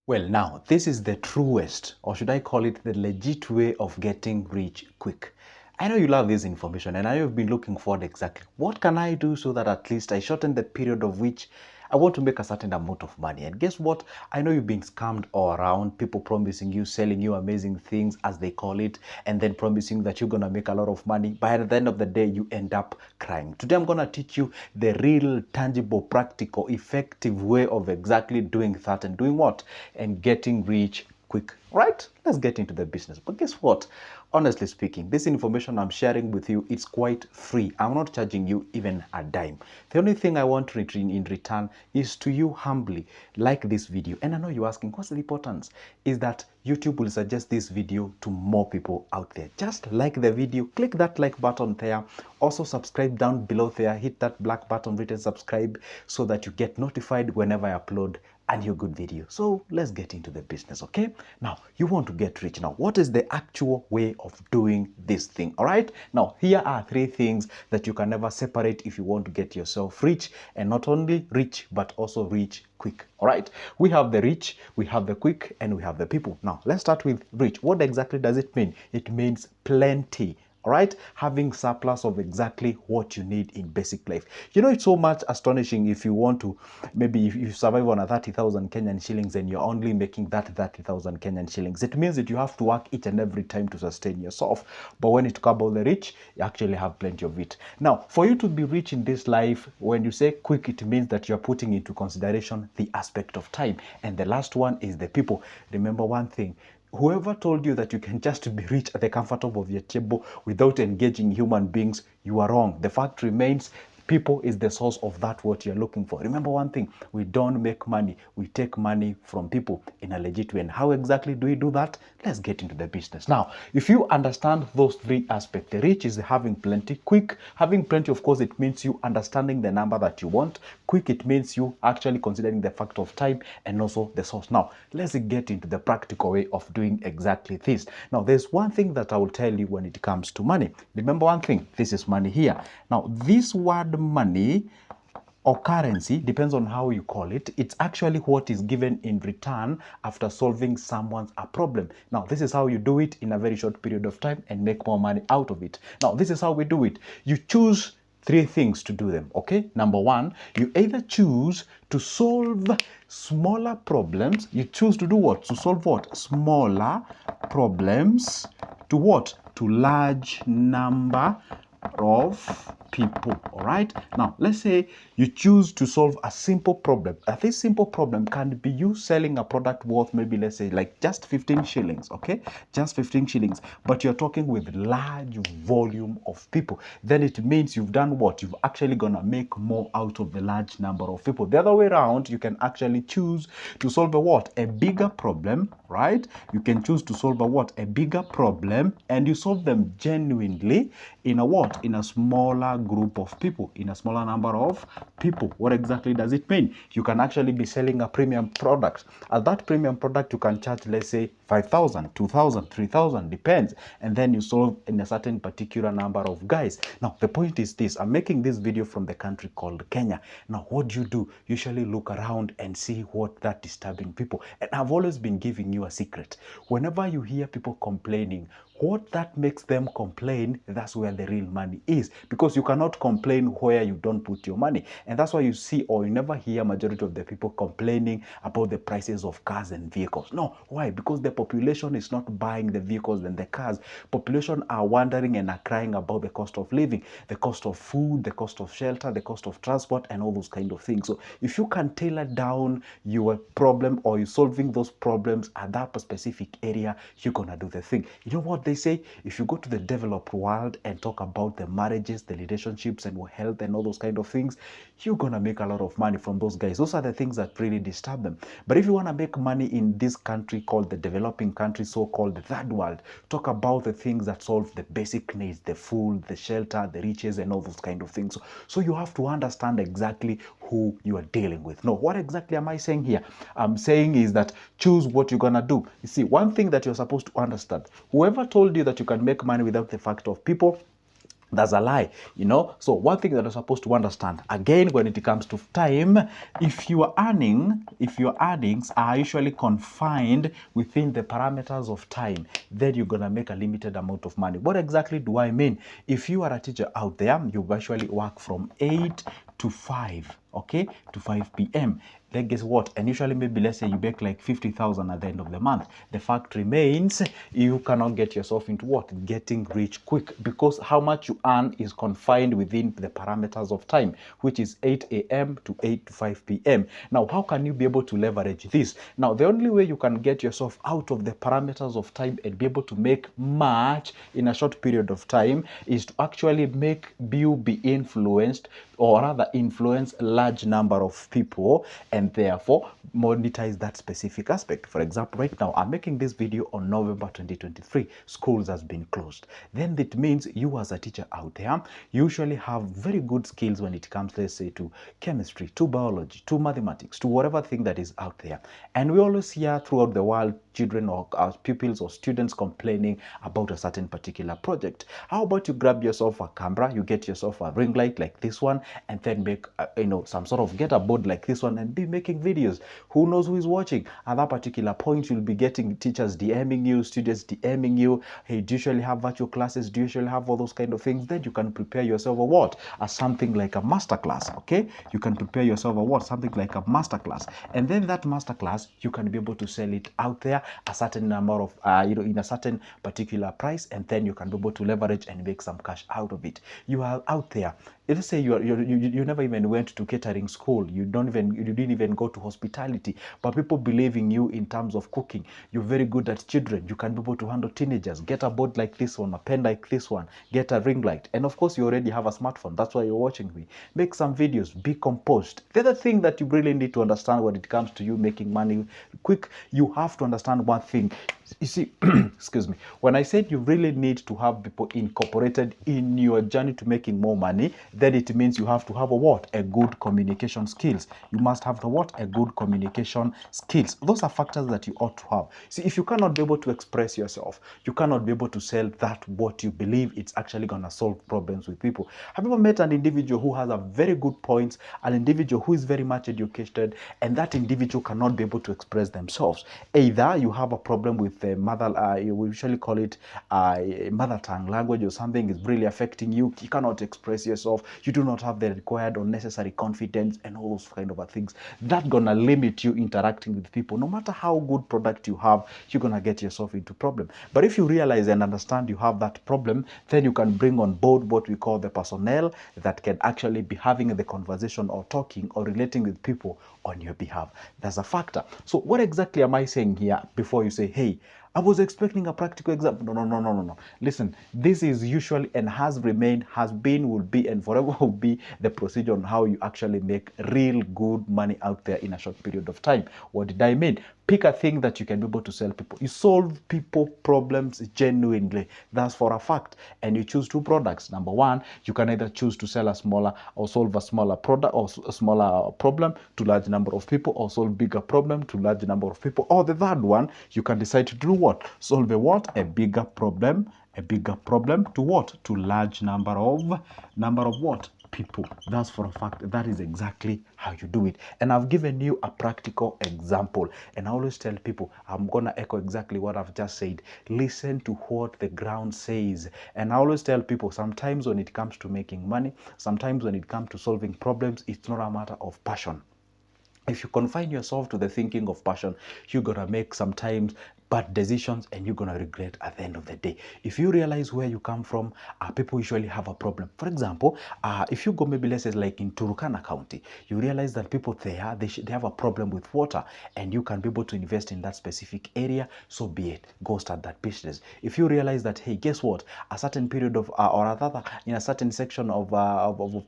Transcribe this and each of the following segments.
Well, now, this is the truest, or should I call it the legit way of getting rich quick. I know you love this information and I have been looking forward exactly. What can I do so that at least I shorten the period of which I want to make a certain amount of money? And guess what? I know you've been scammed all around, people promising you, selling you amazing things as they call it, and then promising that you're going to make a lot of money. But at the end of the day, you end up crying. Today, I'm going to teach you the real, tangible, practical, effective way of exactly doing that and doing what? And getting rich quick. Right? Let's get into the business. But guess what? Honestly speaking, this information I'm sharing with you, it's quite free. I'm not charging you even a dime. The only thing I want in return is to you humbly like this video. And I know you're asking, what's the importance? Is that YouTube will suggest this video to more people out there. Just like the video, click that like button there. Also subscribe down below there. Hit that black button written subscribe so that you get notified whenever I upload a new good video. So let's get into the business, okay? Now, you want to get rich. Now, what is the actual way of doing this thing, all right? Now, here are 3 things that you can never separate if you want to get yourself rich, and not only rich, but also rich quick, all right? We have the rich, we have the quick, and we have the people. Now, let's start with rich. What exactly does it mean? It means plenty. All right, having surplus of exactly what you need in basic life. You know, it's so much astonishing if you want to, maybe if you survive on a 30,000 Kenyan shillings and you're only making that 30,000 Kenyan shillings. It means that you have to work each and every time to sustain yourself. But when it comes about the rich, you actually have plenty of it. Now, for you to be rich in this life, when you say quick, it means that you're putting into consideration the aspect of time. And the last one is the people. Remember one thing. Whoever told you that you can just be rich at the comfort of your table without engaging human beings, you are wrong. The fact remains, people is the source of that what you're looking for. Remember one thing, we don't make money, we take money from people in a legit way. And how exactly do we do that? Let's get into the business. Now, if you understand those 3 aspects, the rich is having plenty. Quick, having plenty, of course, it means you understanding the number that you want. Quick, it means you actually considering the fact of time and also the source. Now, let's get into the practical way of doing exactly this. Now, there's one thing that I will tell you when it comes to money. Remember one thing, this is money here. Now, this word money or currency, depends on how you call it, it's actually what is given in return after solving someone's a problem. Now, this is how you do it in a very short period of time and make more money out of it. Now, this is how we do it. You choose 3 things to do them, okay? Number 1, you either choose to solve smaller problems. You choose to do what? To solve what? Smaller problems to what? To large number of people. All right, now let's say you choose to solve a simple problem. This simple problem can be you selling a product worth maybe, let's say, like just 15 shillings. Okay, just 15 shillings, but you're talking with large volume of people. Then it means you've done what? You've actually gonna make more out of the large number of people. The other way around, you can actually choose to solve a what? A bigger problem, right? You can choose to solve a what? A bigger problem, and you solve them genuinely in a what? In a smaller group of people, in a smaller number of people. What exactly does it mean? You can actually be selling a premium product. At that premium product, you can charge, let's say, 5,000, 2,000, 3,000, depends. And then you solve in a certain particular number of guys. Now, the point is this. I'm making this video from the country called Kenya. Now, what do? Usually look around and see what that disturbing people. And I've always been giving you a secret. Whenever you hear people complaining, what that makes them complain, that's where the real money is. Because you cannot complain where you don't put your money. And that's why you see, or you never hear majority of the people complaining about the prices of cars and vehicles. No, why? Because the population is not buying the vehicles and the cars. Population are wondering and are crying about the cost of living, the cost of food, the cost of shelter, the cost of transport, and all those kind of things. So if you can tailor down your problem, or you're solving those problems at that specific area, you're gonna do the thing. You know what they say? If you go to the developed world and talk about the marriages, the relationships, and health and all those kind of things, you're gonna make a lot of money from those guys. Those are the things that really disturb them. But if you want to make money in this country called the developing country, so-called the third world, talk about the things that solve the basic needs, the food, the shelter, the riches, and all those kind of things. So you have to understand exactly who you are dealing with. No, what exactly am I saying here? I'm saying is that choose what you're gonna do. You see, one thing that you're supposed to understand, whoever told you that you can make money without the fact of people, That's a lie, you know. So one thing that you're supposed to understand, again, when it comes to time, if your earnings are usually confined within the parameters of time, then you're gonna make a limited amount of money. What exactly do I mean? If you are a teacher out there, you actually work from 8 to 5, okay, to 5 p.m. Then guess what? And usually maybe let's say you make like 50,000 at the end of the month. The fact remains you cannot get yourself into what? Getting rich quick, because how much you earn is confined within the parameters of time, which is 8 a.m. to 8 to 5 p.m. Now, how can you be able to leverage this? Now, the only way you can get yourself out of the parameters of time and be able to make much in a short period of time is to actually make you be influenced, or rather influence a large number of people, and therefore monetize that specific aspect. For example, right now I'm making this video on November 2023. Schools has been closed. Then that means you as a teacher out there usually have very good skills when it comes, let's say, to chemistry, to biology, to mathematics, to whatever thing that is out there. And we always hear throughout the world children or our pupils or students complaining about a certain particular project. How about you grab yourself a camera, you get yourself a ring light like this one, and then make some sort of get a board like this one and be making videos. Who knows who is watching? At that particular point, you'll be getting teachers DMing you, students DMing you. Hey, do you usually have virtual classes? Do you usually have all those kind of things? Then you can prepare yourself a what? As something like a masterclass. Okay, you can prepare yourself a what? Something like a masterclass, and then that masterclass you can be able to sell it out there a certain number of in a certain particular price, and then you can be able to leverage and make some cash out of it. You are out there. Let's say you never even went to catering school. You didn't even go to hospitality, but people believe in you in terms of cooking. You're very good at children. You can be able to handle teenagers. Get a board like this one, a pen like this one, get a ring light, and of course you already have a smartphone. That's why you're watching me. Make some videos. Be composed. The other thing that you really need to understand when it comes to you making money quick, you have to understand one thing. You see, excuse me, when I said you really need to have people incorporated in your journey to making more money, then it means you have to have a what? A good communication skills. You must have the what? A good communication skills. Those are factors that you ought to have. See, if you cannot be able to express yourself, you cannot be able to sell that what you believe it's actually going to solve problems with people. Have you ever met an individual who has a very good points, an individual who is very much educated, and that individual cannot be able to express themselves? Either you have a problem with the mother, we usually call it mother tongue language, or something is really affecting you. You cannot express yourself. You do not have the required or necessary confidence and all those kind of things. That's gonna limit you interacting with people. No matter how good product you have, you're gonna get yourself into problem. But if you realize and understand you have that problem, then you can bring on board what we call the personnel that can actually be having the conversation or talking or relating with people on your behalf. That's a factor. So what exactly am I saying here before you say, hey, I was expecting a practical example? No, no, no, no, no, no. Listen, this is usually and has remained, has been, will be, and forever will be the procedure on how you actually make real good money out there in a short period of time. What did I mean? Pick a thing that you can be able to sell people. You solve people problems genuinely. That's for a fact. And you choose two products. Number one, you can either choose to sell a smaller or solve a smaller product or a smaller problem to large number of people, or solve bigger problem to large number of people. Or the third one, you can decide to do what? Solve a what? A bigger problem. A bigger problem to what? To large number of what? People. That's for a fact. That is exactly how you do it. And I've given you a practical example. And I always tell people, I'm going to echo exactly what I've just said. Listen to what the ground says. And I always tell people, sometimes when it comes to making money, sometimes when it comes to solving problems, it's not a matter of passion. If you confine yourself to the thinking of passion, you're going to make sometimes bad decisions and you're going to regret at the end of the day. If you realize where you come from, people usually have a problem. For example, if you go maybe let's say like in Turkana County, you realize that people there, they have a problem with water, and you can be able to invest in that specific area, so be it. Go start that business. If you realize that, hey, guess what? A certain period of, or rather in a certain section of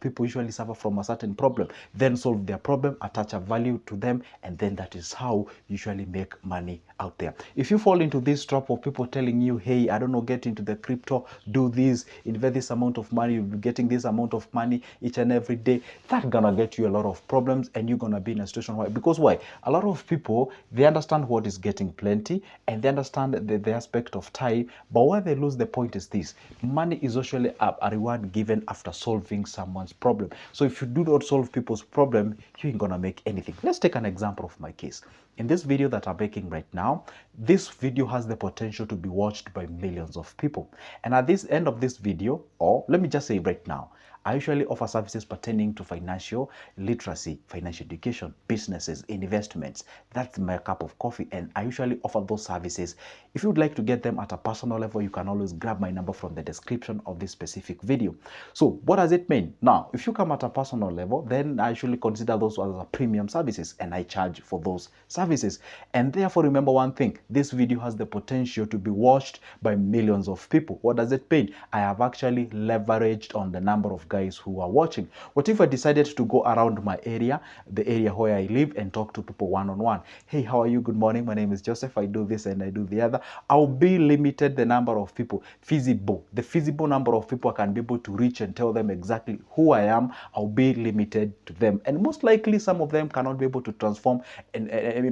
people usually suffer from a certain problem, then solve their problem, attach a value to them, and then that is how you usually make money out there. If if you fall into this trap of people telling you, hey, I don't know, get into the crypto, do this, invest this amount of money, you'll be getting this amount of money each and every day, that's gonna get you a lot of problems, and you're gonna be in a situation where, because why? A lot of people, they understand what is getting plenty, and they understand the aspect of time, but where they lose the point is this: money is usually a reward given after solving someone's problem. So if you do not solve people's problem, you ain't gonna make anything. Let's take an example of my case. In this video that I'm making right now, this video has the potential to be watched by millions of people. And at this end of this video, or let me just say right now, I usually offer services pertaining to financial literacy, financial education, businesses, investments. That's my cup of coffee, and I usually offer those services. If you would like to get them at a personal level, you can always grab my number from the description of this specific video. So what does it mean? Now, if you come at a personal level, then I usually consider those as a premium services, and I charge for those services. And therefore, remember one thing: this video has the potential to be watched by millions of people. What does it mean? I have actually leveraged on the number of guys who are watching. What if I decided to go around my area, the area where I live, and talk to people one-on-one? Hey, how are you? Good morning. My name is Joseph. I do this and I do the other. I'll be limited the number of people feasible. The feasible number of people I can be able to reach and tell them exactly who I am. I'll be limited to them, and most likely some of them cannot be able to transform and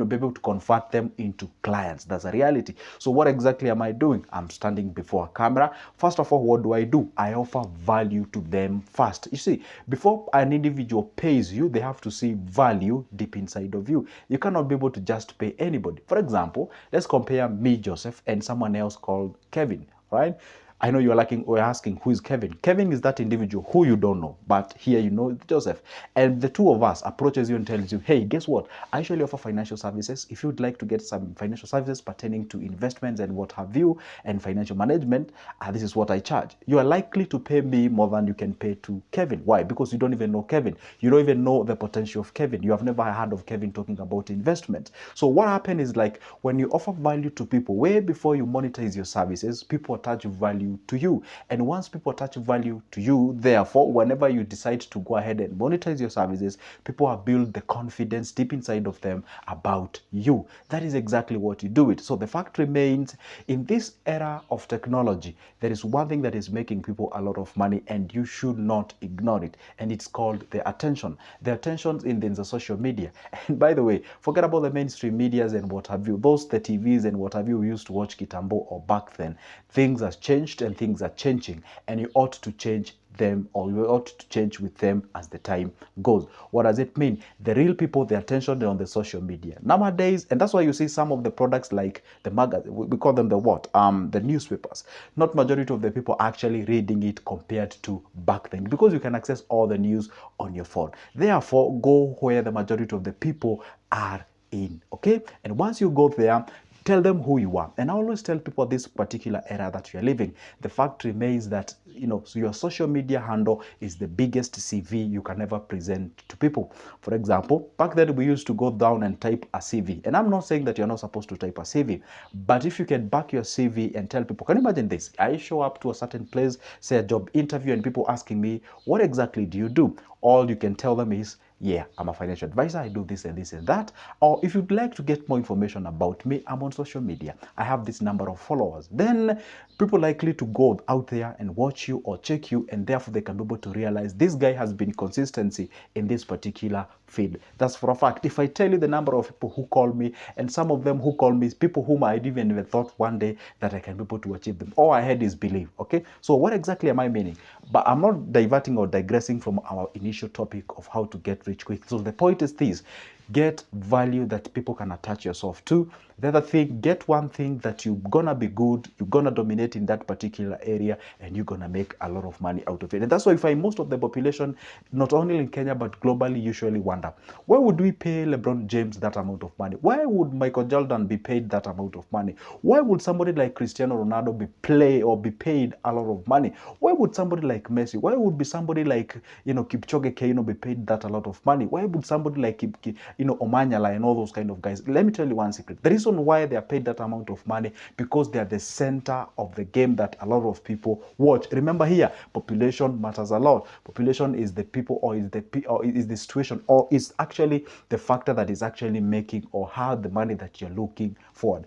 be able to convert them into clients. That's a reality. So what exactly am I doing? I'm standing before a camera. First of all, what do? I offer value to them first. You see, before an individual pays you, they have to see value deep inside of you. You cannot be able to just pay anybody. For example, let's compare me, Joseph, and someone else called Kevin, right? I know you're asking, who is Kevin? Kevin is that individual who you don't know, but here you know Joseph. And the two of us approaches you and tells you, hey, guess what? I actually offer financial services. If you'd like to get some financial services pertaining to investments and what have you, and financial management, this is what I charge. You are likely to pay me more than you can pay to Kevin. Why? Because you don't even know Kevin. You don't even know the potential of Kevin. You have never heard of Kevin talking about investment. So what happens is, like, when you offer value to people, way before you monetize your services, people attach value to you. And once people attach value to you, therefore, whenever you decide to go ahead and monetize your services, people have built the confidence deep inside of them about you. That is exactly what you do it. So the fact remains, in this era of technology, there is one thing that is making people a lot of money, and you should not ignore it. And it's called the attention. The attention in the social media. And by the way, forget about the mainstream medias and what have you. Those, the TVs and what have you, we used to watch Kitambo or back then. Things have changed and things are changing, and you ought to change them, or you ought to change with them as the time goes. What does it mean? The real people, the attention on the social media nowadays, and that's why you see some of the products like the magazine, we call them the what? The newspapers. Not majority of the people actually reading it compared to back then, because you can access all the news on your phone. Therefore, go where the majority of the people are in, okay? And once you go there, tell them who you are. And I always tell people this particular era that you're living, the fact remains that, so your social media handle is the biggest CV you can ever present to people. For example, back then we used to go down and type a CV. And I'm not saying that you're not supposed to type a CV, but if you can back your CV and tell people, can you imagine this? I show up to a certain place, say a job interview, and people asking me, what exactly do you do? All you can tell them is, yeah, I'm a financial advisor, I do this and this and that. Or if you'd like to get more information about me, I'm on social media, I have this number of followers. Then people likely to go out there and watch you or check you, and therefore they can be able to realize this guy has been consistency in this particular field. That's for a fact. If I tell you the number of people who call me, and some of them who call me is people whom I didn't even thought one day that I can be able to achieve them. All I had is belief. Okay, so what exactly am I meaning? But I'm not diverting or digressing from our initial topic of how to get rich quick. So the point is this: get value that people can attach yourself to. The other thing, get one thing that you're gonna be good, you're gonna dominate in that particular area, and you're gonna make a lot of money out of it. And that's why you find most of the population, not only in Kenya but globally, usually wonder, why would we pay LeBron James that amount of money? Why would Michael Jordan be paid that amount of money? Why would somebody like Cristiano Ronaldo be paid a lot of money? Why would somebody like Messi? Why would be somebody like Kipchoge Keino be paid that a lot of money? Why would somebody like Omanyala and all those kind of guys? Let me tell you one secret. The reason why they are paid that amount of money, because they are the center of the game that a lot of people watch. Remember here, population matters a lot. Population is the people, or is the situation, or is actually the factor that is actually making or have the money that you're looking for.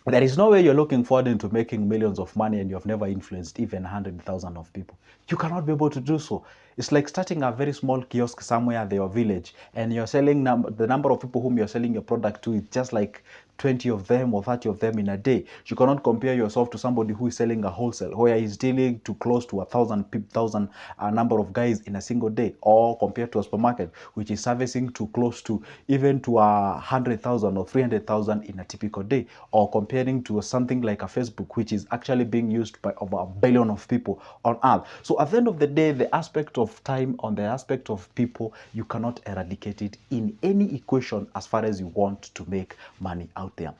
There is no way you're looking forward into making millions of money and you've never influenced even 100,000 of people. You cannot be able to do so. It's like starting a very small kiosk somewhere at your village and you're selling the number of people whom you're selling your product to is just like 20 of them or 30 of them in a day. You cannot compare yourself to somebody who is selling a wholesale where he's dealing to close to 1,000 number of guys in a single day, or compared to a supermarket which is servicing to close to even to 100,000 or 300,000 in a typical day, or comparing to something like a Facebook which is actually being used by over 1 billion of people on earth. So at the end of the day, the aspect of time on the aspect of people, you cannot eradicate it in any equation as far as you want to make money out there.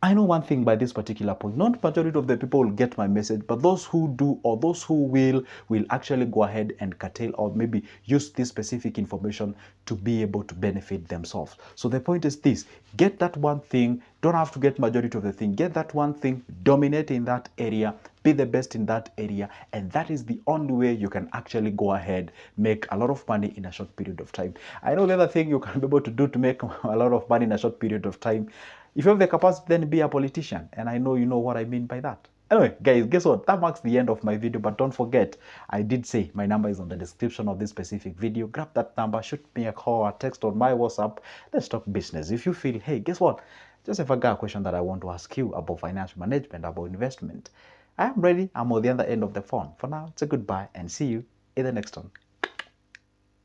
I know one thing by this particular point, not majority of the people will get my message, but those who do, or those who will actually go ahead and curtail or maybe use this specific information to be able to benefit themselves. So the point is this: get that one thing, don't have to get majority of the thing, get that one thing, dominate in that area, be the best in that area, and that is the only way you can actually go ahead, make a lot of money in a short period of time. I know the other thing you can be able to do to make a lot of money in a short period of time, if you have the capacity, then be a politician. And I know you know what I mean by that. Anyway, guys, guess what? That marks the end of my video. But don't forget, I did say my number is on the description of this specific video. Grab that number, shoot me a call or text on my WhatsApp. Let's talk business. If you feel, hey, guess what? Just if I got a question that I want to ask you about financial management, about investment, I am ready. I'm on the other end of the phone. For now, it's a goodbye and see you in the next one.